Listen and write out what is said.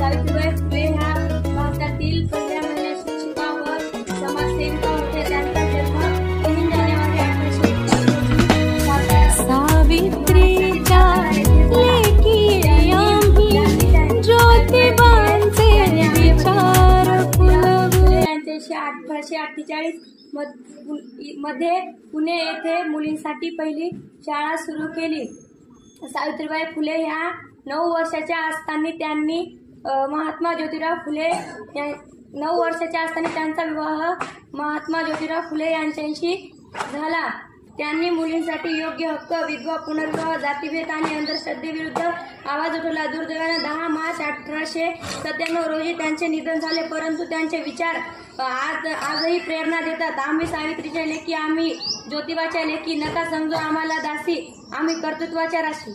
सावित्रीबाई फुले ह्या भारतातील पहिल्या महिला शिक्षिका व समाजसेविका होत्या. त्यांचा जन्म 3 जानेवारी 1841 सावित्रीच्या लेकी आम्ही ज्योतिबांचे विचार फुलवू. 1848 मध्ये पुणे येथे मुलींसाठी पहिली शाळा सुरू केली. सावित्रीबाई फुले ह्या 9 वर्षाच्या असताना त्यांनी महात्मा ज्योतिराव फुले 9 वर्षाच्या असताना त्यांचा विवाह महात्मा ज्योतिराव फुले यांच्याशी झाला. त्यांनी मुलींसाठी योग्य हक्क, विधवा पुनर्विवाह, जातीभेद आणि अंधश्रद्धेविरुद्ध आवाज उठवला. दुर्दैवाने 10 मार्च 1897 रोजी त्यांचे निधन झाले, परंतु त्यांचे विचार आजही प्रेरणा देतात. आम्ही सावित्रीच्या लेकी, आम्ही ज्योतिबाच्या लेकी, नका समजू आम्हाला दासी, आम्ही कर्तृत्वाच्या राशी.